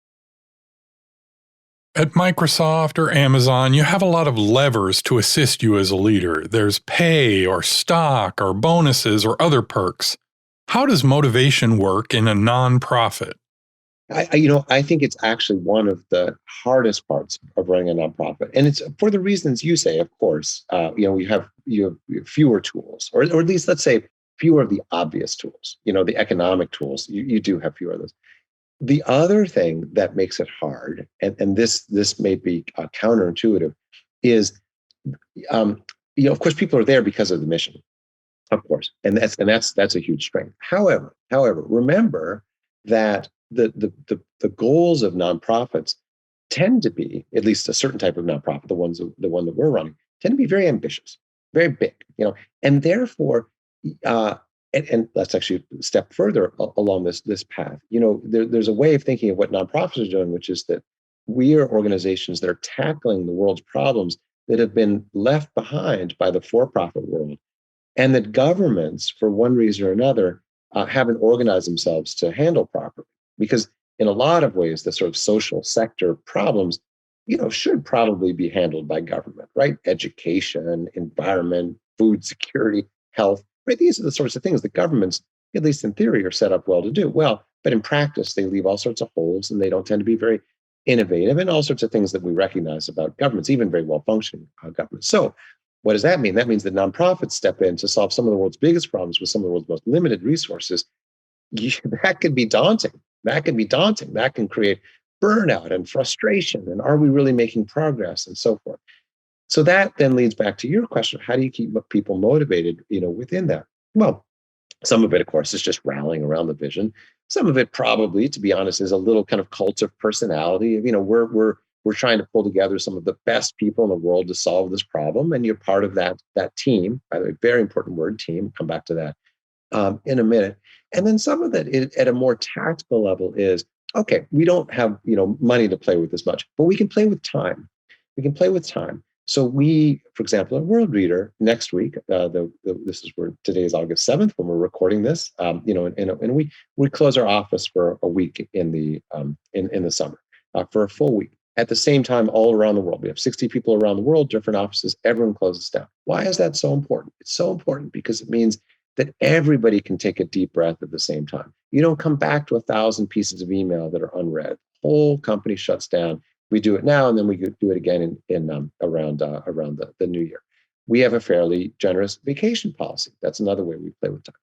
At Microsoft or Amazon, you have a lot of levers to assist you as a leader. There's pay or stock or bonuses or other perks. How does motivation work in a nonprofit? I think it's actually one of the hardest parts of running a nonprofit, and it's for the reasons you say. Of course, you have fewer tools, or at least let's say fewer of the obvious tools. The economic tools. You do have fewer of those. The other thing that makes it hard, and this may be counterintuitive, is of course people are there because of the mission, of course, and that's a huge strength. However, remember that the goals of nonprofits tend to be, at least a certain type of nonprofit, the one that we're running, tend to be very ambitious, very big, and therefore. And let's actually step further along this path. There's a way of thinking of what nonprofits are doing, which is that we are organizations that are tackling the world's problems that have been left behind by the for-profit world, and that governments, for one reason or another, haven't organized themselves to handle properly. Because in a lot of ways, the sort of social sector problems, should probably be handled by government, right? Education, environment, food security, health, right? These are the sorts of things that governments, at least in theory, are set up well to do. Well, but in practice, they leave all sorts of holes, and they don't tend to be very innovative, and all sorts of things that we recognize about governments, even very well functioning governments. So what does that mean? That means that nonprofits step in to solve some of the world's biggest problems with some of the world's most limited resources. That could be daunting. That can be daunting. That can create burnout and frustration. And are we really making progress and so forth? So that then leads back to your question: how do you keep people motivated, within that? Well, some of it, of course, is just rallying around the vision. Some of it, probably, to be honest, is a little kind of cult of personality. We're trying to pull together some of the best people in the world to solve this problem, and you're part of that team. By the way, very important word, team. Come back to that in a minute. And then some of it, at a more tactical level, is okay. We don't have money to play with as much, but we can play with time. We can play with time. So we, for example, at World Reader next week, this is where today is August 7th when we're recording this. And we close our office for a week in the summer for a full week. At the same time, all around the world, we have 60 people around the world, different offices. Everyone closes down. Why is that so important? It's so important because it means that everybody can take a deep breath at the same time. You don't come back to 1,000 pieces of email that are unread. Whole company shuts down. We do it now, and then we do it again around the new year. We have a fairly generous vacation policy. That's another way we play with time.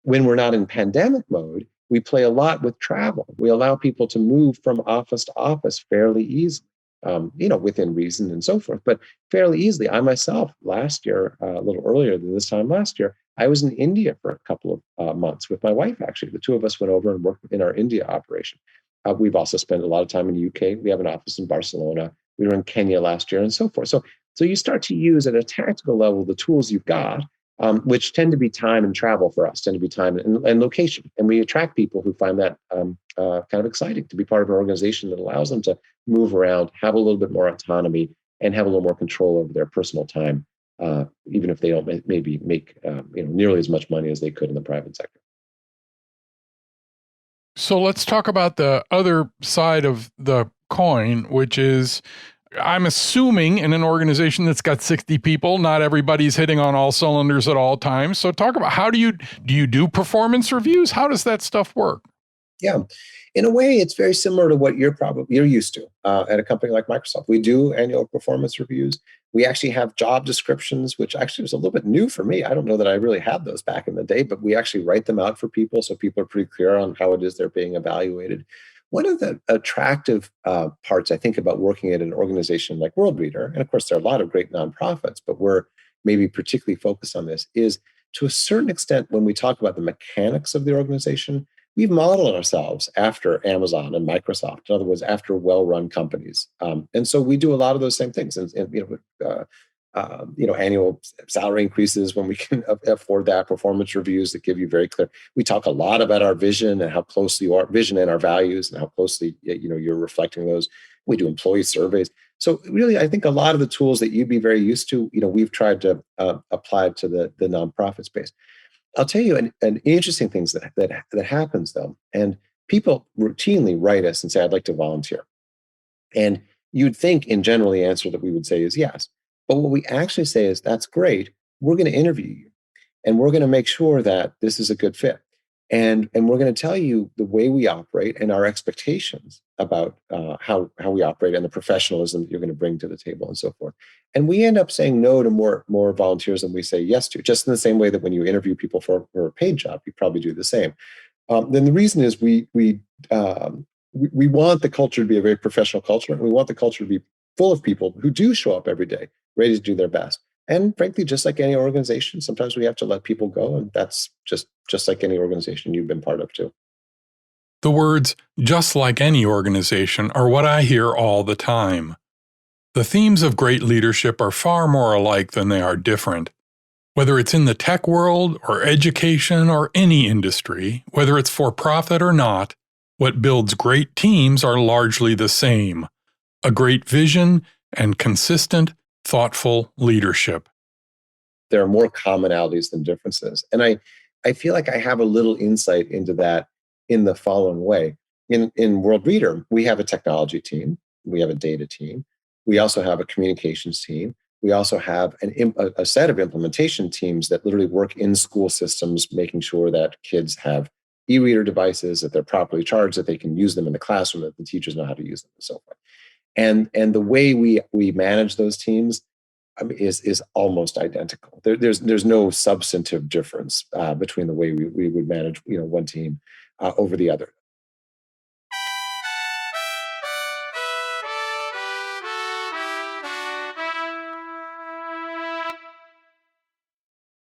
When we're not in pandemic mode, we play a lot with travel. We allow people to move from office to office fairly easily, within reason and so forth, but fairly easily. I myself, last year, a little earlier than this time last year, I was in India for a couple of months with my wife, actually. The two of us went over and worked in our India operation. We've also spent a lot of time in the UK. We have an office in Barcelona. We were in Kenya last year and so forth. So you start to use at a tactical level the tools you've got, which tend to be time and travel for us, tend to be time and location. And we attract people who find that kind of exciting to be part of an organization that allows them to move around, have a little bit more autonomy, and have a little more control over their personal time, even if they don't maybe make nearly as much money as they could in the private sector. So let's talk about the other side of the coin, which is, I'm assuming in an organization that's got 60 people, not everybody's hitting on all cylinders at all times. So talk about, how do you do performance reviews? How does that stuff work? Yeah. In a way, it's very similar to what you're used to at a company like Microsoft. We do annual performance reviews. We actually have job descriptions, which actually was a little bit new for me. I don't know that I really had those back in the day, but we actually write them out for people so people are pretty clear on how it is they're being evaluated. One of the attractive parts, I think, about working at an organization like World Reader, and of course, there are a lot of great nonprofits, but we're maybe particularly focused on this, is to a certain extent, when we talk about the mechanics of the organization, we've modeled ourselves after Amazon and Microsoft. In other words, after well-run companies, and so we do a lot of those same things. And annual salary increases when we can afford that. Performance reviews that give you very clear. We talk a lot about our vision and how closely our vision and our values and how closely you're reflecting those. We do employee surveys. So really, I think a lot of the tools that you'd be very used to, we've tried to apply to the nonprofit space. I'll tell you an interesting thing that happens, though, and people routinely write us and say, "I'd like to volunteer," and you'd think, in general, the answer that we would say is yes. But what we actually say is, "That's great. We're going to interview you, and we're going to make sure that this is a good fit, and we're going to tell you the way we operate and our expectations about how we operate and the professionalism that you're going to bring to the table and so forth." And we end up saying no to more volunteers than we say yes to, just in the same way that when you interview people for a paid job, you probably do the same. Then the reason is we want the culture to be a very professional culture, and we want the culture to be full of people who do show up every day, ready to do their best. And frankly, just like any organization, sometimes we have to let people go, and that's just like any organization you've been part of too. The words, just like any organization, are what I hear all the time. The themes of great leadership are far more alike than they are different. Whether it's in the tech world or education or any industry, whether it's for profit or not, what builds great teams are largely the same: a great vision, and consistent, thoughtful leadership. There are more commonalities than differences. And I feel like I have a little insight into that in the following way. In World Reader, we have a technology team, we have a data team, we also have a communications team. We also have a set of implementation teams that literally work in school systems, making sure that kids have e-reader devices, that they're properly charged, that they can use them in the classroom, that the teachers know how to use them, and so forth. And the way we manage those teams, I mean, is almost identical. There's no substantive difference between the way we would manage one team over the other.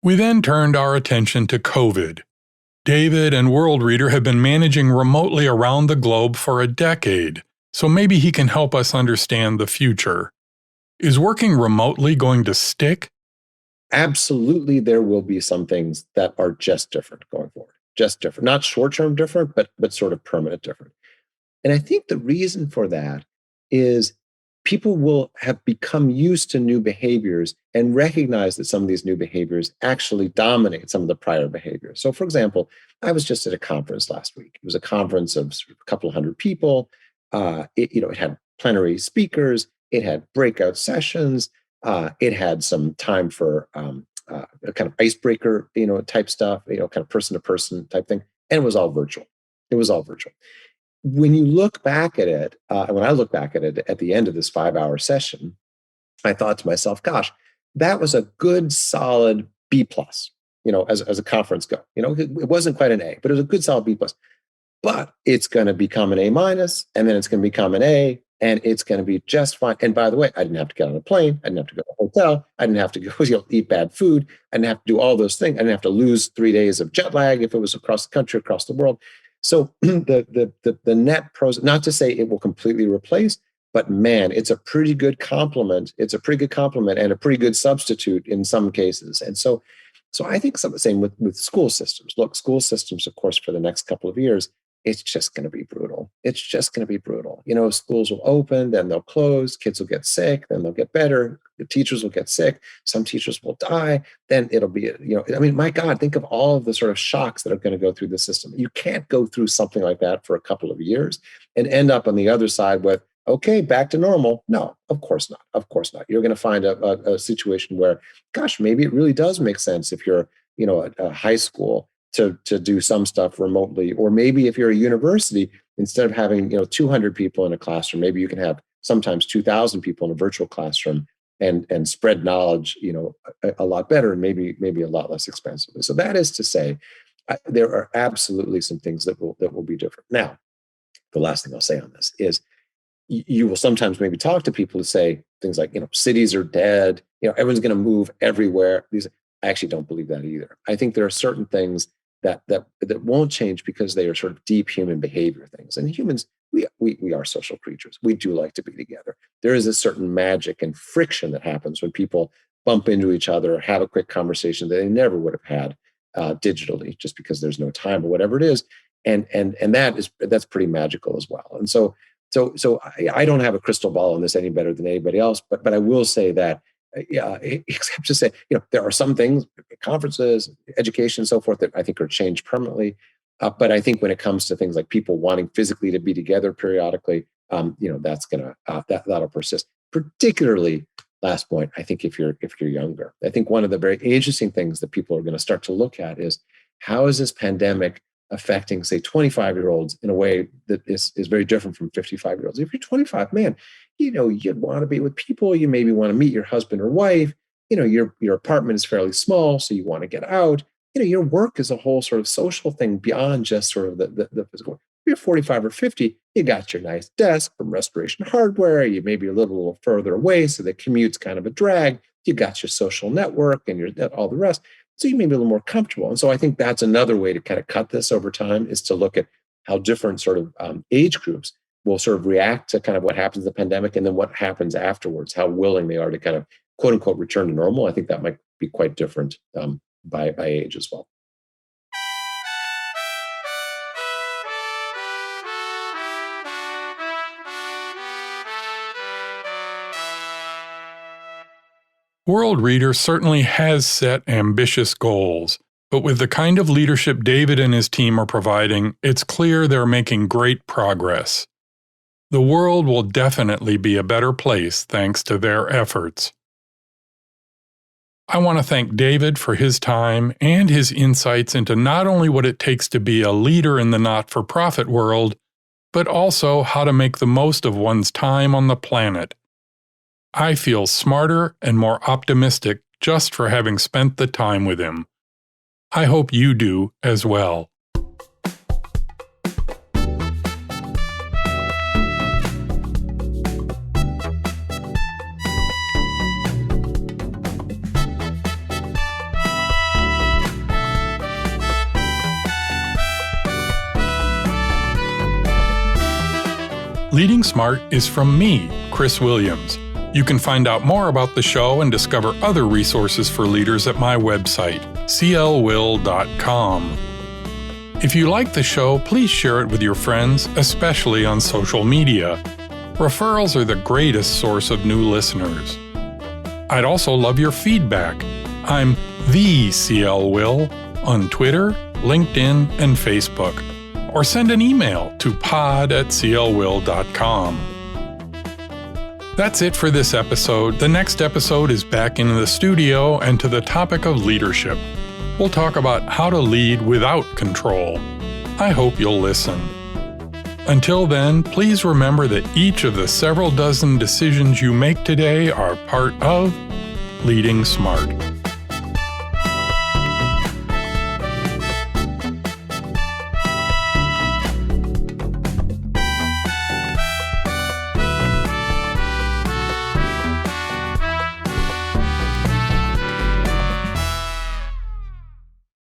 We then turned our attention to COVID. David and World Reader have been managing remotely around the globe for a decade, so maybe he can help us understand the future. Is working remotely going to stick? Absolutely, there will be some things that are just different going forward. Just different, not short-term different, but sort of permanent different. And I think the reason for that is people will have become used to new behaviors and recognize that some of these new behaviors actually dominate some of the prior behaviors. So, for example, I was just at a conference last week. It was a conference of a couple of hundred people. It had plenary speakers. It had breakout sessions. It had some time for a kind of icebreaker, type stuff, kind of person to person type thing. And it was all virtual. It was all virtual. When you look back at it, when I look back at it at the end of this 5-hour session, I thought to myself, gosh, that was a good solid B plus, as a conference go. It wasn't quite an A, but it was a good solid B plus. But it's going to become an A minus, and then it's going to become an A, and it's going to be just fine. And by the way, I didn't have to get on a plane. I didn't have to go to a hotel. I didn't have to go eat bad food. I didn't have to do all those things. I didn't have to lose 3 days of jet lag if it was across the country, across the world. So the net pros, not to say it will completely replace, but man, it's a pretty good complement. It's a pretty good complement and a pretty good substitute in some cases. And so I think some the same with school systems. Look, school systems, of course, for the next couple of years, it's just going to be brutal. It's just going to be brutal. Schools will open, then they'll close, kids will get sick, then they'll get better, the teachers will get sick, some teachers will die, then it'll be, I mean, my God, think of all of the sort of shocks that are going to go through the system. You can't go through something like that for a couple of years and end up on the other side with, okay, back to normal. No, of course not. Of course not. You're going to find a situation where, gosh, maybe it really does make sense if you're, a high school to do some stuff remotely, or maybe if you're a university, instead of having 200 people in a classroom, maybe you can have sometimes 2,000 people in a virtual classroom and spread knowledge a lot better and maybe a lot less expensively. So that is to say, there are absolutely some things that will be different. Now, the last thing I'll say on this is you will sometimes maybe talk to people who say things like, cities are dead, everyone's going to move everywhere. I actually don't believe that either. I think there are certain things that won't change because they are sort of deep human behavior things. And humans, we are social creatures. We do like to be together. There is a certain magic and friction that happens when people bump into each other or have a quick conversation that they never would have had digitally, just because there's no time or whatever it is. And that's pretty magical as well. And so I don't have a crystal ball on this any better than anybody else, but I will say that, except to say, there are some things, conferences, education, and so forth, that I think are changed permanently. But I think when it comes to things like people wanting physically to be together periodically, that's gonna that'll persist. Particularly, last point, I think if you're younger, I think one of the very interesting things that people are going to start to look at is how is this pandemic affecting, say, 25-year-olds in a way that is very different from 55-year-olds. If you're 25, man, you'd want to be with people. You maybe want to meet your husband or wife. Your apartment is fairly small, so you want to get out. Your work is a whole sort of social thing beyond just sort of the physical. If you're 45 or 50, you got your nice desk from Restoration Hardware. You maybe a little further away, so the commute's kind of a drag. You got your social network and all the rest. So you may be a little more comfortable. And so I think that's another way to kind of cut this over time, is to look at how different sort of age groups will sort of react to kind of what happens in the pandemic, and then what happens afterwards, how willing they are to kind of quote unquote return to normal. I think that might be quite different by age as well. World Reader certainly has set ambitious goals, but with the kind of leadership David and his team are providing, it's clear they're making great progress. The world will definitely be a better place thanks to their efforts. I want to thank David for his time and his insights into not only what it takes to be a leader in the not-for-profit world, but also how to make the most of one's time on the planet. I feel smarter and more optimistic just for having spent the time with him. I hope you do as well. Leading Smart is from me, Chris Williams. You can find out more about the show and discover other resources for leaders at my website, clwill.com. If you like the show, please share it with your friends, especially on social media. Referrals are the greatest source of new listeners. I'd also love your feedback. I'm the CL Will on Twitter, LinkedIn, and Facebook. Or send an email to pod@clwill.com. That's it for this episode. The next episode is back in the studio and to the topic of leadership. We'll talk about how to lead without control. I hope you'll listen. Until then, please remember that each of the several dozen decisions you make today are part of Leading Smart.